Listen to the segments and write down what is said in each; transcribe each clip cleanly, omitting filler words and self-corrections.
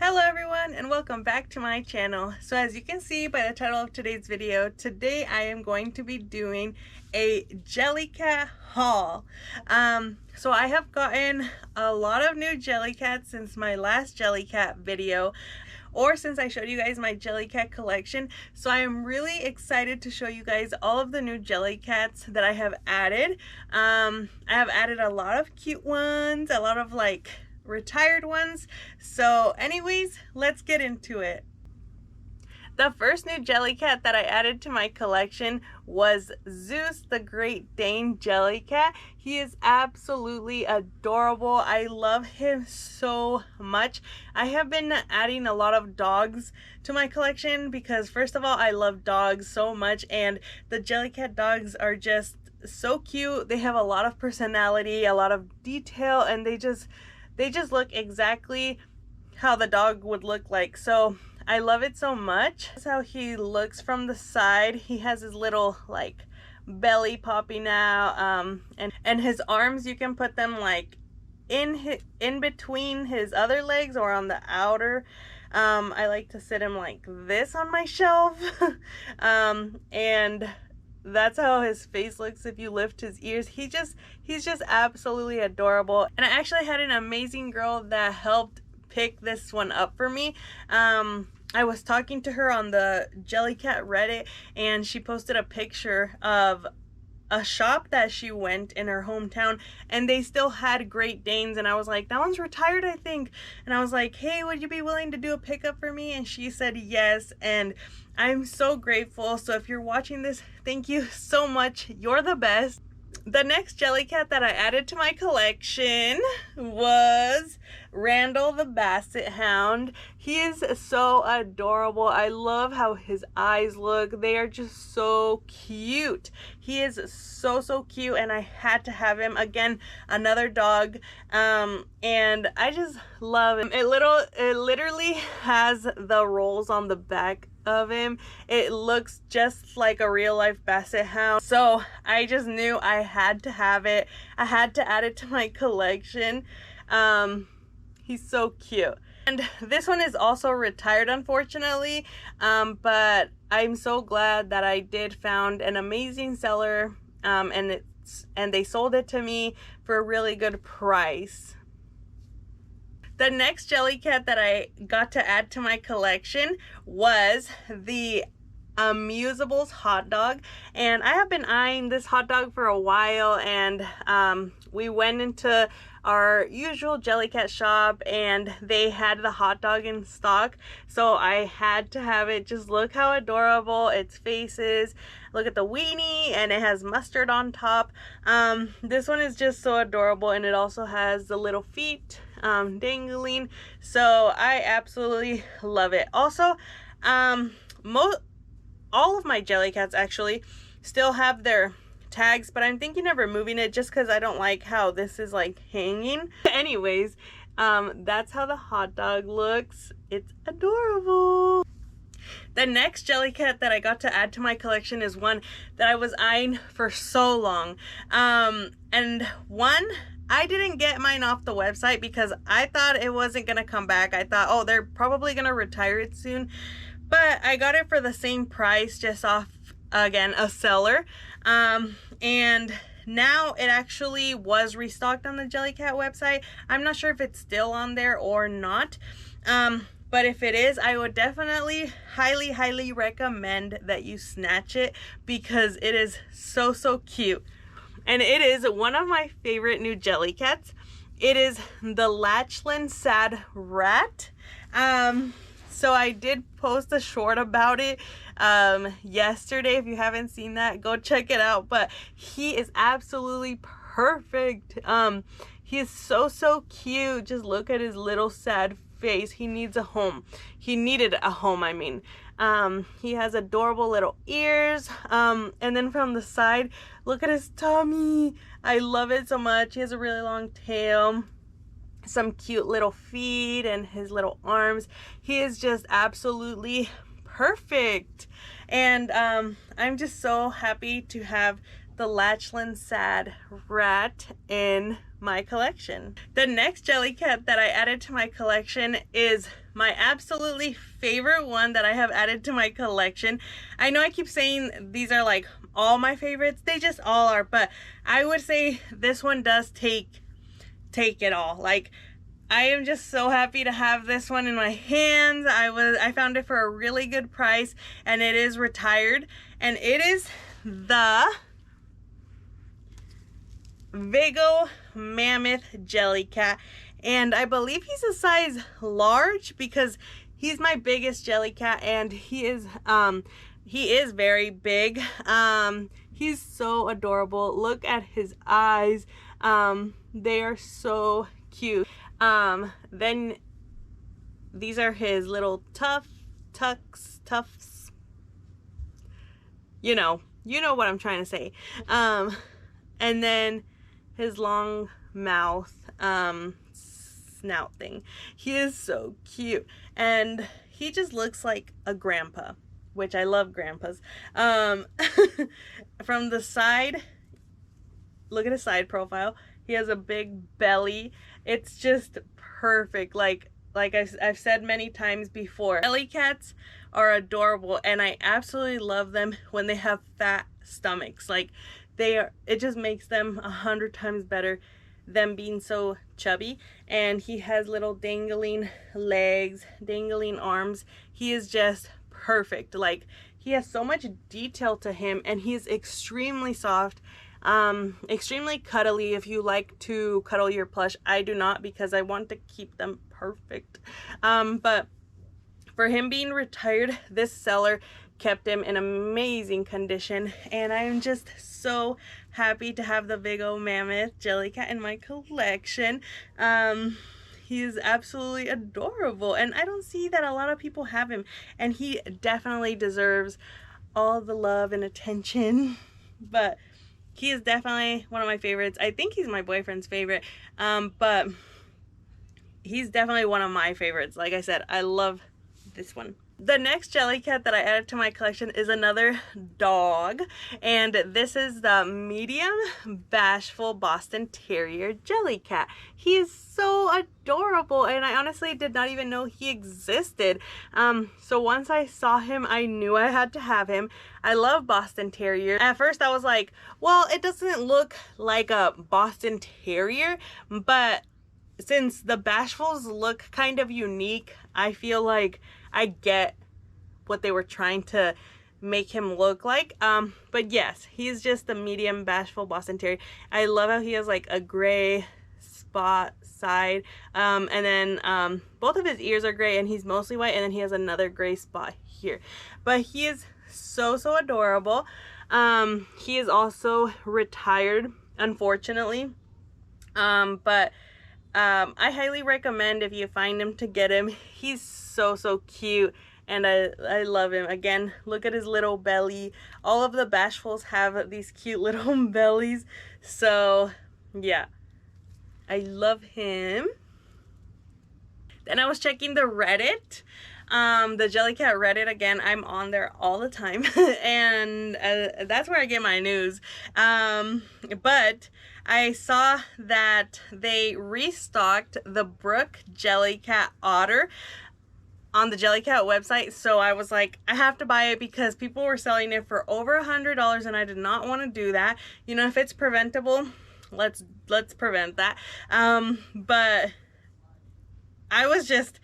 Hello everyone and welcome back to my channel. So as you can see by the title of today's video, today I am going to be doing a Jellycat haul. So I have gotten a lot of new Jellycats since my last Jellycat video, or since I showed you guys my Jellycat collection. So I am really excited to show you guys all of the new Jellycats that I have added. I have added a lot of cute ones, a lot of like retired ones. So anyways, let's get into it. The first new Jellycat that I added to my collection was Zeus, the Great Dane Jellycat. He is absolutely adorable. I love him so much. I have been adding a lot of dogs to my collection because first of all, I love dogs so much, and the Jellycat dogs are just so cute. They have a lot of personality, a lot of detail, and they just look exactly how the dog would look like. So I love it so much. This is how he looks from the side. He has his little like belly popping out, and his arms, you can put them like in between his other legs or on the outer. I like to sit him like this on my shelf. And that's how his face looks if you lift his ears. He's just absolutely adorable. And I actually had an amazing girl that helped pick this one up for me. I was talking to her on the Jellycat Reddit, and she posted a picture of a shop that she went in her hometown, and they still had Great Danes, and I was like, that one's retired, I think. And I was like, hey, would you be willing to do a pickup for me? And she said yes, and I'm so grateful. So if you're watching this, thank you so much. You're the best. The next Jellycat that I added to my collection was Randall, the Basset Hound. He is so adorable. I love how his eyes look. They are just so cute. He is so cute, and I had to have him. Again, another dog, and I just love him. It literally has the rolls on the back of him. It looks just like a real life Basset Hound. So I just knew I had to have it. I had to add it to my collection. He's so cute. And this one is also retired, unfortunately, but I'm so glad that I did found an amazing seller, and they sold it to me for a really good price. The next Jellycat that I got to add to my collection was the Amusables hot dog, and I have been eyeing this hot dog for a while, and we went into our usual Jellycat shop and they had the hot dog in stock, so I had to have it. Just look how adorable its face is. Look at the weenie, and it has mustard on top. This one is just so adorable, and it also has the little feet dangling, so I absolutely love it. Also, all of my Jellycats actually still have their tags, but I'm thinking of removing it just because I don't like how this is like hanging. Anyways, that's how the hot dog looks. It's adorable. The next Jellycat that I got to add to my collection is one that I was eyeing for so long. And one, I didn't get mine off the website because I thought it wasn't gonna come back. I thought, oh, they're probably gonna retire it soon. But I got it for the same price, just off, again, a seller. And now it actually was restocked on the Jellycat website. I'm not sure if it's still on there or not. But if it is, I would definitely highly recommend that you snatch it because it is so cute. And it is one of my favorite new Jellycats. It is the Latchlin Sad Rat. So I did post a short about it yesterday. If you haven't seen that, go check it out. But he is absolutely perfect. He is so cute. Just look at his little sad face. He needs a home. He needed a home, I mean. He has adorable little ears, and then from the side, look at his tummy. I love it so much. He has a really long tail, some cute little feet, and his little arms. He is just absolutely perfect. And I'm just so happy to have the Latchlin sad rat in my collection. The next Jellycat that I added to my collection is my absolutely favorite one that I have added to my collection. I know I keep saying these are like all my favorites. They just all are, but I would say this one does take it all. Like, I am just so happy to have this one in my hands. I found it for a really good price, and it is retired, and it is the Vego mammoth Jellycat, and I believe he's a size large because he's my biggest Jellycat, and he is very big. He's so adorable. Look at his eyes. They are so cute. Then these are his little tufts. You know what I'm trying to say. And then his long mouth, snout thing. He is so cute, and he just looks like a grandpa, which I love grandpas. From the side, look at his side profile. He has a big belly. It's just perfect. Like I've said many times before, Jellycats are adorable, and I absolutely love them when they have fat stomachs. Like, it just makes them 100 times better than being so chubby. And he has little dangling legs, dangling arms. He is just perfect. Like, he has so much detail to him, and he is extremely soft, extremely cuddly. If you like to cuddle your plush, I do not, because I want to keep them perfect. But for him being retired, this seller kept him in amazing condition, and I'm just so happy to have the Vego mammoth Jellycat in my collection. He is absolutely adorable, and I don't see that a lot of people have him, and he definitely deserves all the love and attention. But he is definitely one of my favorites. I think he's my boyfriend's favorite, but he's definitely one of my favorites. Like I said, I love this one. The next Jellycat that I added to my collection is another dog, and this is the medium Bashful Boston Terrier Jellycat. He is so adorable, and I honestly did not even know he existed. So once I saw him, I knew I had to have him. I love Boston Terrier. At first I was like, well, it doesn't look like a Boston Terrier, but since the Bashfuls look kind of unique, I feel like I get what they were trying to make him look like. But yes, he's just the medium Bashful Boston Terrier. I love how he has like a gray spot side, and then both of his ears are gray, and he's mostly white, and then he has another gray spot here. But he is so adorable. He is also retired, unfortunately, but I highly recommend, if you find him, to get him. He's so cute, and I love him. Again, look at his little belly. All of the Bashfuls have these cute little bellies, so yeah, I love him. Then I was checking the Reddit, the Jellycat Reddit. Again, I'm on there all the time, and that's where I get my news. But I saw that they restocked the Brooke Jellycat Otter on the Jellycat website, so I was like, I have to buy it because people were selling it for over $100, and I did not want to do that. You know, if it's preventable, let's prevent that. But I was just,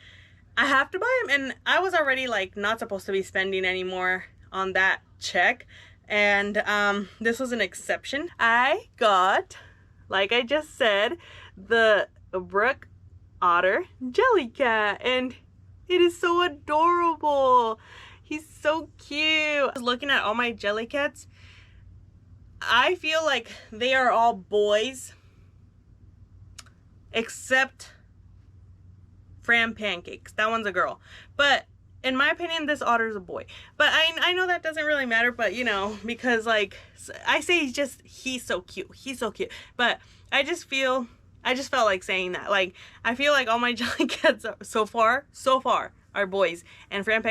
I have to buy him, and I was already like not supposed to be spending anymore on that check, and this was an exception. I got, like I just said, the Brooke Otter Jellycat, and it is so adorable. He's so cute. I was looking at all my Jellycats. I feel like they are all boys, except Fran Pancakes. That one's a girl. But in my opinion, this otter's a boy. But I know that doesn't really matter, but you know, because like I say, he's so cute. He's so cute. But I just felt like saying that. Like, I feel like all my Jellycats so far are boys, and Fran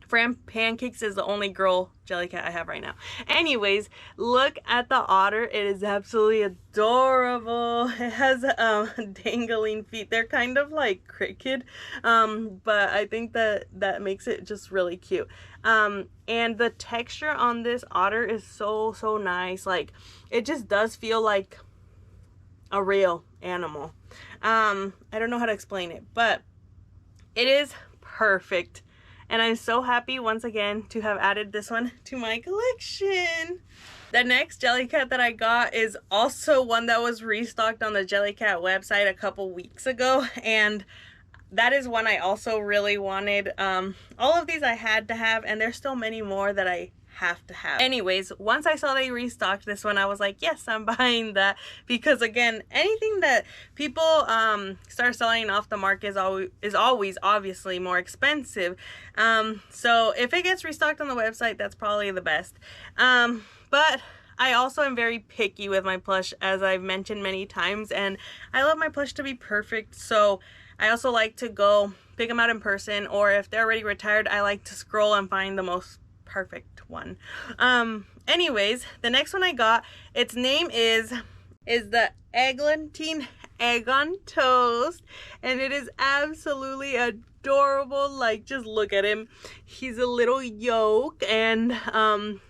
Fran Pancakes is the only girl Jellycat I have right now. Anyways, look at the otter. It is absolutely adorable. It has dangling feet. They're kind of like crooked, but I think that makes it just really cute. And the texture on this otter is so nice. Like, it just does feel like a real animal. I don't know how to explain it, but it is perfect. And I'm so happy once again to have added this one to my collection. The next Jellycat that I got is also one that was restocked on the Jellycat website a couple weeks ago, and that is one I also really wanted. All of these I had to have, and there's still many more that I have to have. Anyways, once I saw they restocked this one, I was like, yes, I'm buying that, because again, anything that people start selling off the market is always obviously more expensive. So if it gets restocked on the website, that's probably the best. But I also am very picky with my plush, as I've mentioned many times, and I love my plush to be perfect. So I also like to go pick them out in person, or if they're already retired, I like to scroll and find the most perfect one. Anyways, the next one I got, its name is the Eggentine Egg on Toast, and it is absolutely adorable. Like, just look at him. He's a little yolk, and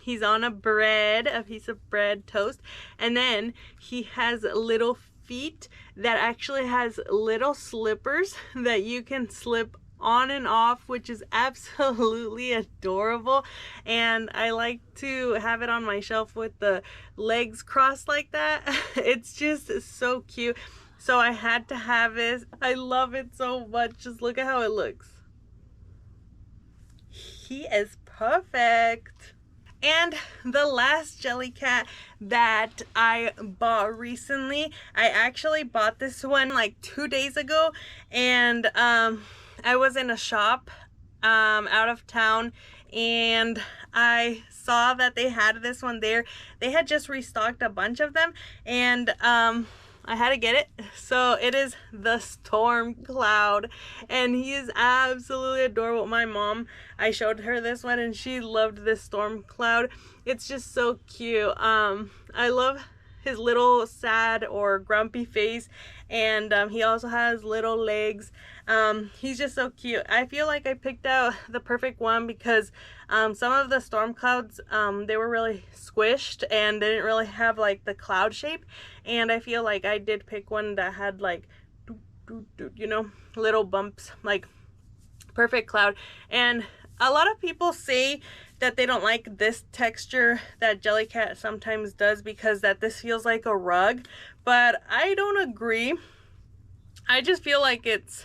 he's on a piece of bread toast, and then he has little feet that actually has little slippers that you can slip on and off, which is absolutely adorable. And I like to have it on my shelf with the legs crossed like that. It's just so cute, so I had to have it. I love it so much. Just look at how it looks. He is perfect. And the last Jellycat that I bought recently, I actually bought this one like 2 days ago, and I was in a shop out of town, and I saw that they had this one there. They had just restocked a bunch of them, and I had to get it. So it is the Storm Cloud, and he is absolutely adorable. My mom, I showed her this one, and she loved this Storm Cloud. It's just so cute. I love his little sad or grumpy face, and he also has little legs. He's just so cute. I feel like I picked out the perfect one because some of the storm clouds, they were really squished and they didn't really have like the cloud shape, and I feel like I did pick one that had like you know, little bumps, like perfect cloud. And a lot of people say that they don't like this texture that Jellycat sometimes does, because that this feels like a rug, but I don't agree. I just feel like it's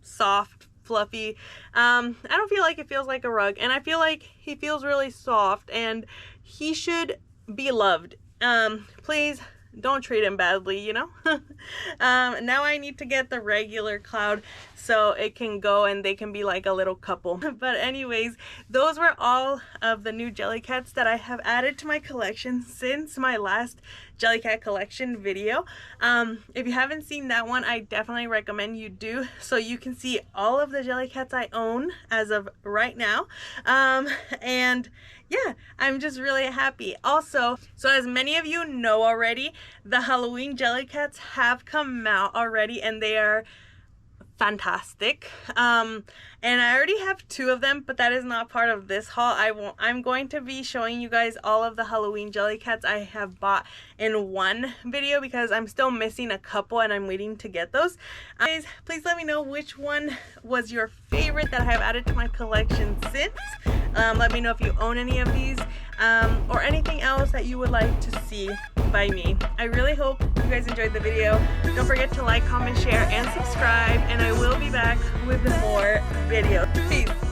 soft, fluffy. I don't feel like it feels like a rug, and I feel like he feels really soft, and he should be loved. Please don't treat him badly, you know. Now I need to get the regular cloud so it can go and they can be like a little couple. But anyways, those were all of the new Jellycats that I have added to my collection since my last Jellycat collection video. If you haven't seen that one, I definitely recommend you do, so you can see all of the Jellycats I own as of right now. And yeah, I'm just really happy. Also, so as many of you know already, the Halloween Jellycats have come out already, and they are fantastic. And I already have 2 of them, but that is not part of this haul. I'm going to be showing you guys all of the Halloween Jellycats I have bought in one video, because I'm still missing a couple and I'm waiting to get those. Guys, please let me know which one was your favorite that I have added to my collection since. Let me know if you own any of these, or anything else that you would like to see by me. I really hope you guys enjoyed the video. Don't forget to like, comment, share, and subscribe, and I will be back with more videos. Peace.